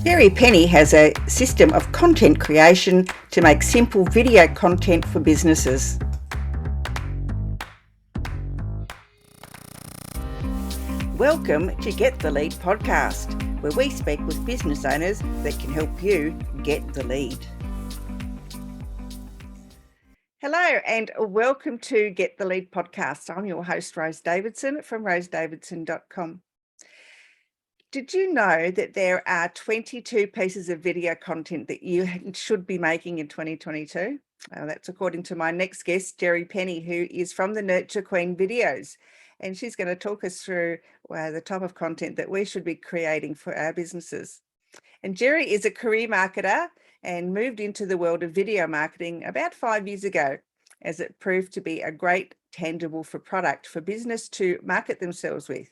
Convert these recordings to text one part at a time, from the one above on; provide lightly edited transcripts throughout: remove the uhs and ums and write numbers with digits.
Jerry Penny has a system of content creation to make simple video content for businesses. Welcome to Get the Lead podcast, where we speak with business owners that can help you get the lead. Hello and welcome to Get the Lead podcast. I'm your host, Rose Davidson from rosedavidson.com. Did you know that there are 22 pieces of video content that you should be making in 2022? That's according to my next guest, Jerry Penny, who is from the Nurture Queen videos. And she's going to talk us through the type of content that we should be creating for our businesses. And Jerry is a career marketer and moved into the world of video marketing about 5 years ago, as it proved to be a great tangible for product for business to market themselves with.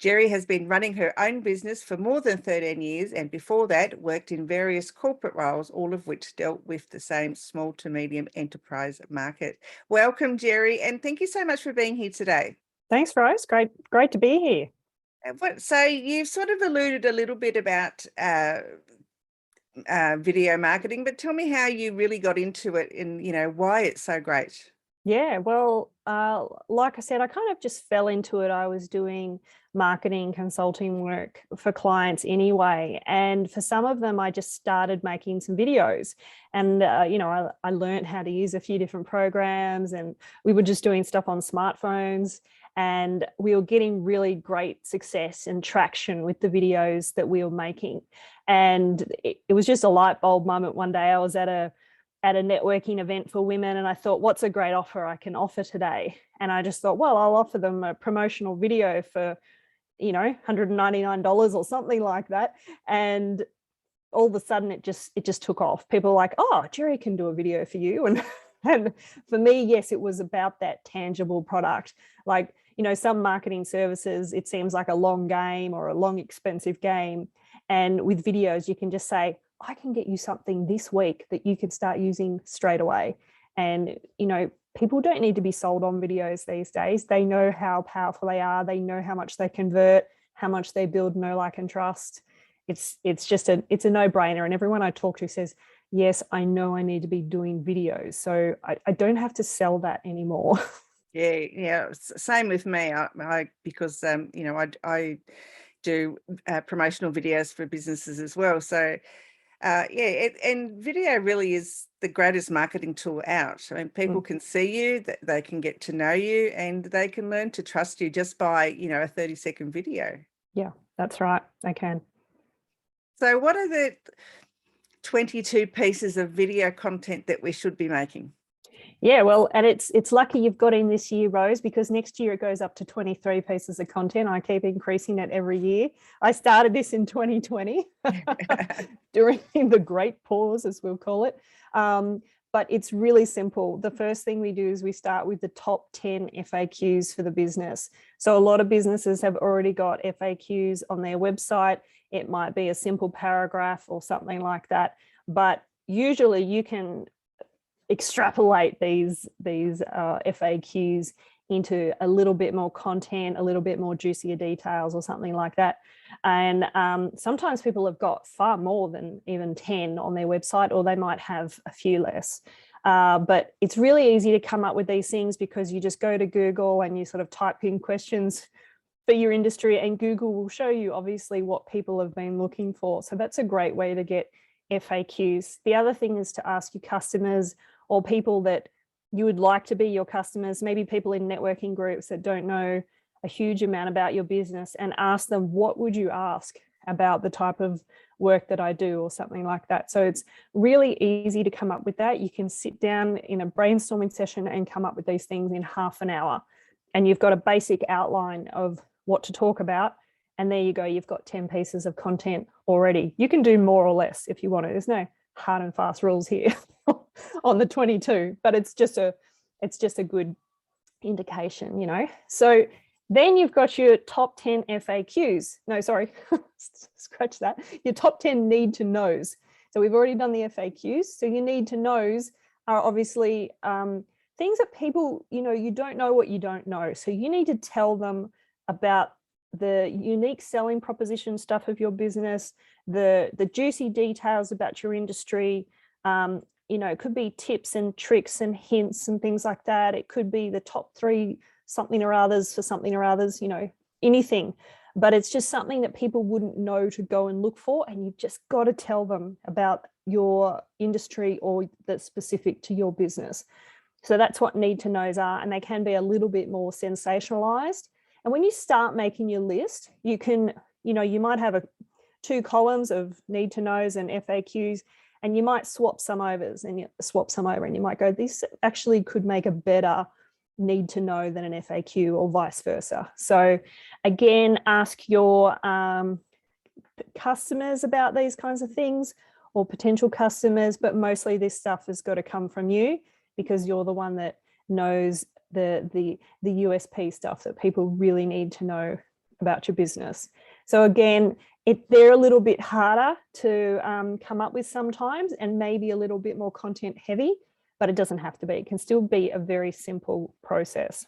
Jerry has been running her own business for more than 13 years, and before that worked in various corporate roles, all of which dealt with the same small to medium enterprise market. Welcome, Jerry, and thank you so much for being here today. Thanks, Rose. Great to be here. So you've sort of alluded a little bit about video marketing, but tell me how you really got into it and why it's so great. Yeah, well, like I said, I kind of just fell into it. I was doing marketing consulting work for clients anyway. And for some of them, I just started making some videos. And, I learned how to use a few different programs, and we were just doing stuff on smartphones. And we were getting really great success and traction with the videos that we were making. And it was just a light bulb moment. One day I was at a networking event for women, and I thought, what's a great offer I can offer today? And I just thought, well, I'll offer them a promotional video for, $199 or something like that. And all of a sudden it just took off. People were like, oh, Jerry can do a video for you. And for me, yes, it was about that tangible product. Like, some marketing services, it seems like a long game or a long, expensive game. And with videos, you can just say, I can get you something this week that you can start using straight away. And, people don't need to be sold on videos these days. They know how powerful they are. They know how much they convert, how much they build know, like, and trust. It's a no-brainer. And everyone I talk to says, yes, I know I need to be doing videos. So I don't have to sell that anymore. Yeah. Same with me. Because I do promotional videos for businesses as well. So and video really is the greatest marketing tool out. I mean, people can see you, they can get to know you, and they can learn to trust you just by, a 30-second video. Yeah, that's right. They can. So what are the 22 pieces of video content that we should be making? Yeah, well, and it's lucky you've got in this year, Rose, because next year it goes up to 23 pieces of content. I keep increasing it every year. I started this in 2020 during the great pause, as we'll call it. But it's really simple. The first thing we do is we start with the top 10 FAQs for the business. So a lot of businesses have already got FAQs on their website. It might be a simple paragraph or something like that. But usually you can extrapolate these FAQs into a little bit more content, a little bit more juicier details or something like that. And sometimes people have got far more than even 10 on their website, or they might have a few less. But it's really easy to come up with these things because you just go to Google and you sort of type in questions for your industry, and Google will show you obviously what people have been looking for. So that's a great way to get FAQs. The other thing is to ask your customers or people that you would like to be your customers, maybe people in networking groups that don't know a huge amount about your business, and ask them, what would you ask about the type of work that I do or something like that. So it's really easy to come up with that. You can sit down in a brainstorming session and come up with these things in half an hour, and you've got a basic outline of what to talk about. And there you go, you've got 10 pieces of content already. You can do more or less if you want to. There's no hard and fast rules here on the 22, but it's just a good indication, So then you've got your top 10 FAQs. No, sorry, scratch that. Your top 10 need to knows. So we've already done the FAQs. So your need to knows are obviously things that people, you don't know what you don't know. So you need to tell them about the unique selling proposition stuff of your business, the juicy details about your industry. It could be tips and tricks and hints and things like that. It could be the top 3 something or others for something or others, anything. But it's just something that people wouldn't know to go and look for. And you've just got to tell them about your industry or that's specific to your business. So that's what need to knows are, and they can be a little bit more sensationalized. And when you start making your list, you can, you might have 2 columns of need to knows and FAQs, and you might swap some over, and you might go, this actually could make a better need to know than an FAQ, or vice versa. So again, ask your customers about these kinds of things, or potential customers, but mostly this stuff has got to come from you, because you're the one that knows the USP stuff that people really need to know about your business. So again, they're a little bit harder to come up with sometimes, and maybe a little bit more content heavy, but it doesn't have to be. It can still be a very simple process.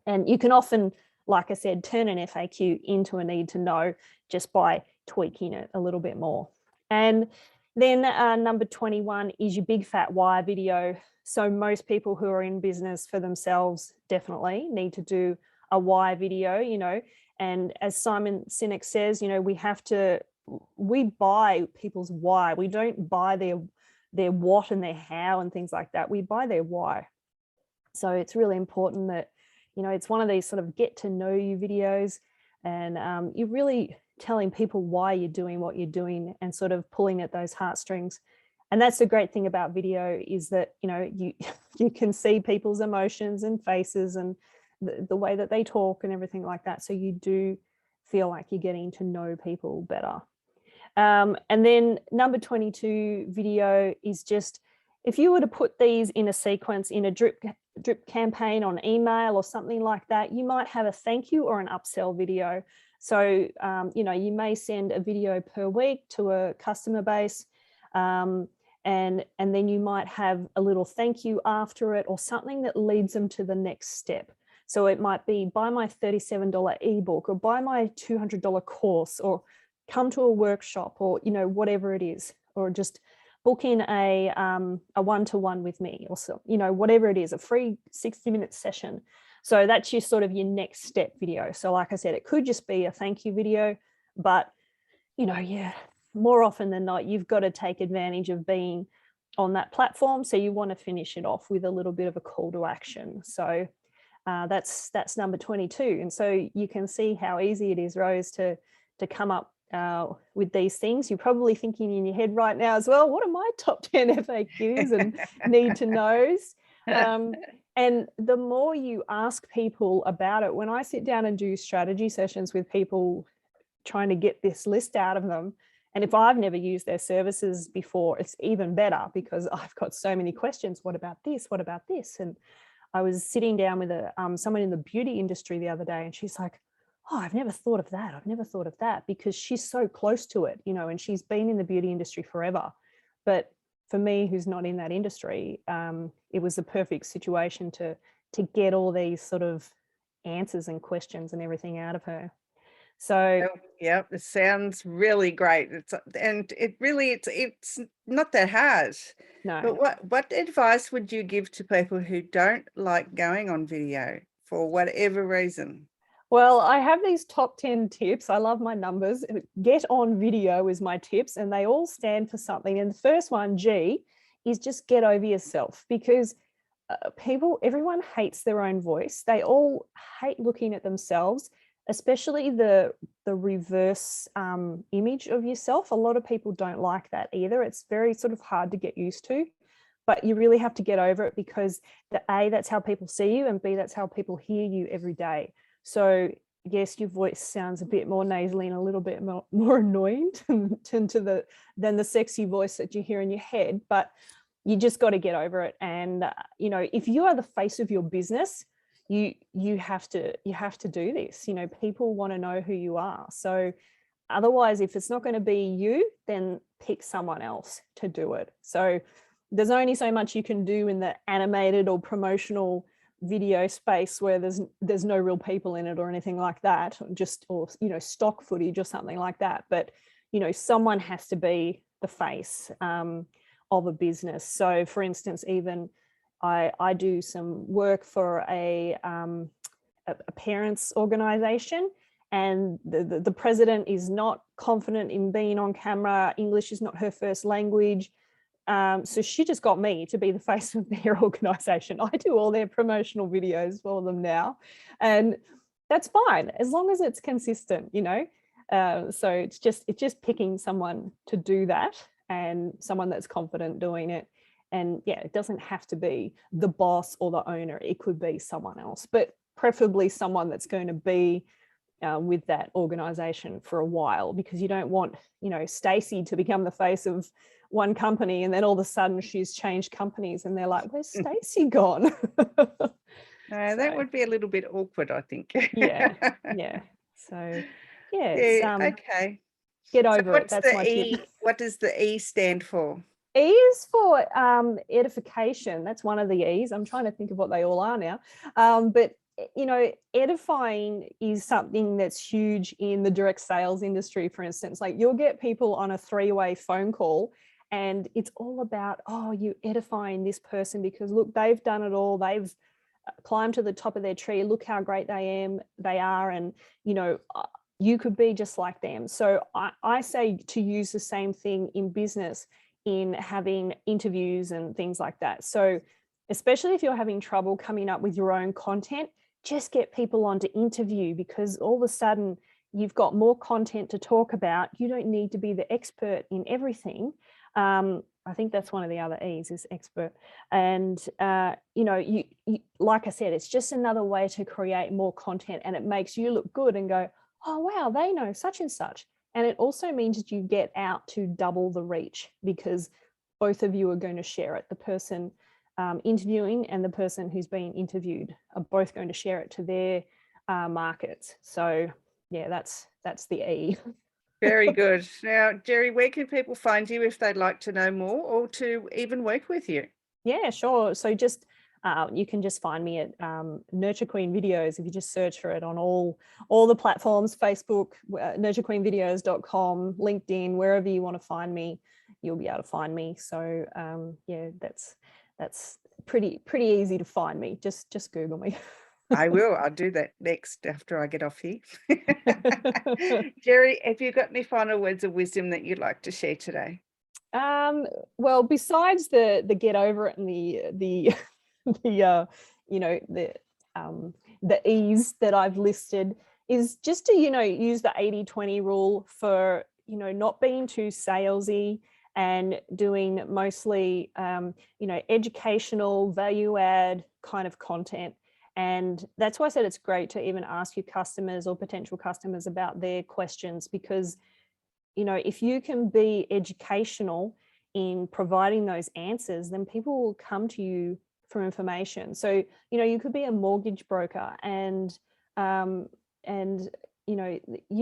And you can often, like I said, turn an FAQ into a need to know just by tweaking it a little bit more. And then number 21 is your big fat why video. So most people who are in business for themselves definitely need to do a why video, and as Simon Sinek says, we buy people's why. We don't buy their what and their how and things like that. We buy their why. So it's really important that, it's one of these sort of get to know you videos, and you're really telling people why you're doing what you're doing, and sort of pulling at those heartstrings. And that's the great thing about video, is that, you can see people's emotions and faces and the way that they talk and everything like that. So you do feel like you're getting to know people better. And then number 22 video is just, if you were to put these in a sequence in a drip campaign on email or something like that, you might have a thank you or an upsell video. So, you may send a video per week to a customer base, and then you might have a little thank you after it, or something that leads them to the next step. So it might be buy my $37 ebook, or buy my $200 course, or come to a workshop, or, whatever it is, or just book in a one-to-one with me, or so, whatever it is, a free 60-minute session. So that's your sort of your next step video. So like I said, it could just be a thank you video, but, more often than not, you've got to take advantage of being on that platform. So you want to finish it off with a little bit of a call to action. So that's number 22. And so you can see how easy it is, Rose, to come up with these things. You're probably thinking in your head right now as well, what are my top 10 FAQs and need to knows? And the more you ask people about it, when I sit down and do strategy sessions with people trying to get this list out of them, and if I've never used their services before, it's even better, because I've got so many questions. What about this? What about this? And I was sitting down with someone in the beauty industry the other day, and she's like, oh, I've never thought of that. I've never thought of that, because she's so close to it, and she's been in the beauty industry forever. But for me, who's not in that industry, it was the perfect situation to get all these sort of answers and questions and everything out of her. So yeah, it sounds really great. It's not that hard. no. But what advice would you give to people who don't like going on video for whatever reason? Well, I have these top 10 tips. I love my numbers. Get on video is my tips, and they all stand for something. And the first one, G, is just get over yourself, because everyone hates their own voice. They all hate looking at themselves, especially the reverse image of yourself. A lot of people don't like that either. It's very sort of hard to get used to, but you really have to get over it, because that's how people see you, and B, that's how people hear you every day. So yes, your voice sounds a bit more nasally and a little bit more annoying than the sexy voice that you hear in your head, but you just got to get over it. And if you are the face of your business, you have to do this. People want to know who you are. So otherwise, if it's not going to be you, then pick someone else to do it. So there's only so much you can do in the animated or promotional video space where there's no real people in it or anything like that, or stock footage or something like that. But someone has to be the face of a business. So for instance, even I do some work for a parents organization, and the president is not confident in being on camera. English is not her first language. So she just got me to be the face of their organization. I do all their promotional videos for them now, and that's fine as long as it's consistent, so it's just picking someone to do that, and someone that's confident doing it. And yeah, it doesn't have to be the boss or the owner. It could be someone else, but preferably someone that's going to be with that organization for a while, because you don't want, Stacey to become the face of one company and then all of a sudden she's changed companies and they're like, where's Stacey gone? That would be a little bit awkward, I think. Yeah. So yeah, okay. Get over it. That's my tip. What does the E stand for? E is for edification. That's one of the E's. I'm trying to think of what they all are now. But edifying is something that's huge in the direct sales industry, for instance. Like, you'll get people on a 3-way phone call and it's all about, oh, you edifying this person because look, they've done it all. They've climbed to the top of their tree. Look how great they are. And, you could be just like them. So I say to use the same thing in business, in having interviews and things like that. So especially if you're having trouble coming up with your own content, just get people on to interview, because all of a sudden you've got more content to talk about. You don't need to be the expert in everything. I think that's one of the other E's, is expert. And, you like I said, it's just another way to create more content, and it makes you look good and go, oh, wow, they know such and such. And it also means that you get out to double the reach, because both of you are going to share it. The person interviewing and the person who's being interviewed are both going to share it to their markets. So yeah, that's the E. Very good. Now, Jerry, where can people find you if they'd like to know more or to even work with you? Yeah, sure. So just you can just find me at Nurture Queen Videos. If you just search for it on all the platforms, Facebook, nurturequeenvideos.com, LinkedIn, wherever you want to find me, you'll be able to find me. So yeah, that's pretty easy to find me. Just Google me. I will. I'll do that next after I get off here. Jerry, have you got any final words of wisdom that you'd like to share today? Well, besides the get over it and the E's that I've listed, is just to use the 80-20 rule for not being too salesy and doing mostly educational, value add kind of content. And that's why I said it's great to even ask your customers or potential customers about their questions, because if you can be educational in providing those answers, then people will come to you for information. So you could be a mortgage broker, and you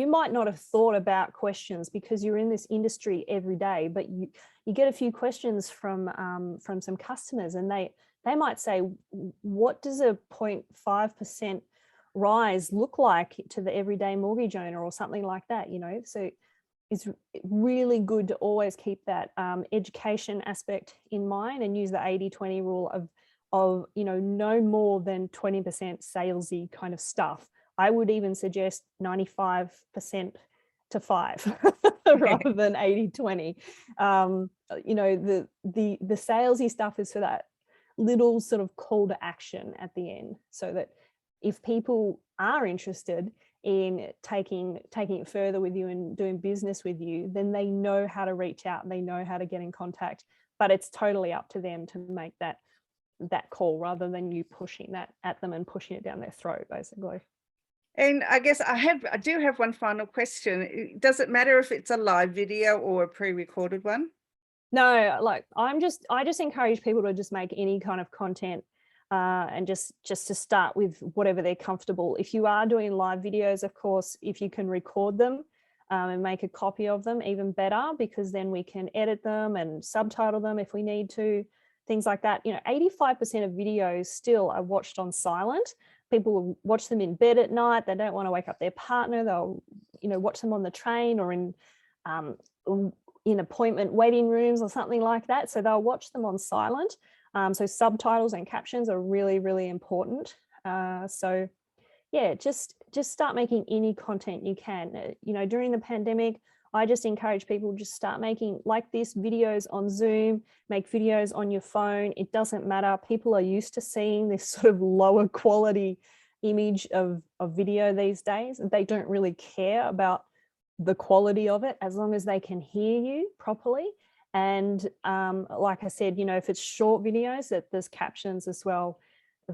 might not have thought about questions because you're in this industry every day, but you get a few questions from some customers, and they might say, what does a 0.5% rise look like to the everyday mortgage owner, or something like that, So it's really good to always keep that education aspect in mind, and use the 80-20 rule of no more than 20% salesy kind of stuff. I would even suggest 95% to 5 rather than 80-20. The salesy stuff is for that little sort of call to action at the end, so that if people are interested in taking it further with you and doing business with you, then they know how to reach out and they know how to get in contact. But it's totally up to them to make that call, rather than you pushing that at them and pushing it down their throat, basically. And I guess I do have one final question. Does it matter if it's a live video or a pre-recorded one? No, like I just encourage people to just make any kind of content, and just to start with whatever they're comfortable. If you are doing live videos, of course, if you can record them and make a copy of them, even better, because then we can edit them and subtitle them if we need to. things like that. 85% of videos still are watched on silent. People will watch them in bed at night. They don't want to wake up their partner. They'll, watch them on the train or in appointment waiting rooms or something like that. So they'll watch them on silent. So subtitles and captions are really, really important. So yeah, just start making any content you can. During the pandemic, I just encourage people just start making like this videos on Zoom, make videos on your phone. It doesn't matter. People are used to seeing this sort of lower quality image of video these days. They don't really care about the quality of it as long as they can hear you properly. And like I said, if it's short videos, that there's captions as well.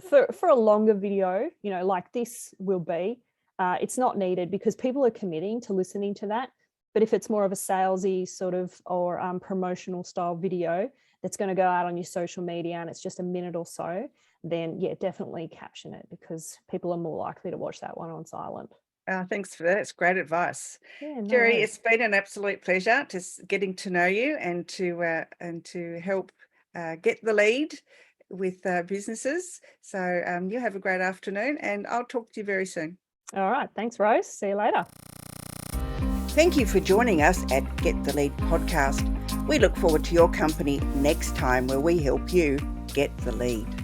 For a longer video, like this will be, it's not needed because people are committing to listening to that. But if it's more of a salesy sort of or promotional style video that's going to go out on your social media and it's just a minute or so, then yeah, definitely caption it because people are more likely to watch that one on silent. Thanks for that. It's great advice. Yeah, no Jerry, worries. it's been an absolute pleasure just getting to know you and to help get the lead with businesses. So you have a great afternoon and I'll talk to you very soon. All right. Thanks, Rose. See you later. Thank you for joining us at Get the Lead podcast. We look forward to your company next time where we help you get the lead.